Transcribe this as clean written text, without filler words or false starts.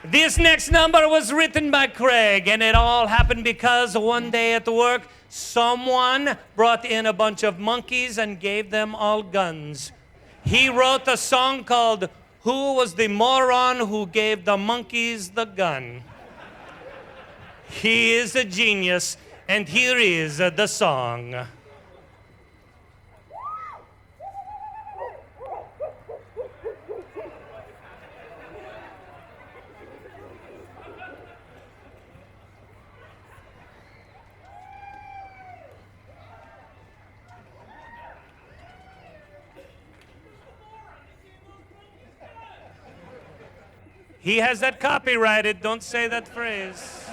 This next number was written by Craig, and it all happened because one day at work, someone brought in a bunch of monkeys and gave them all guns. He wrote a song called Who Was the Moron Who Gave the Monkeys the Gun? He is a genius, and here is the song. He has that copyrighted. Don't say that phrase.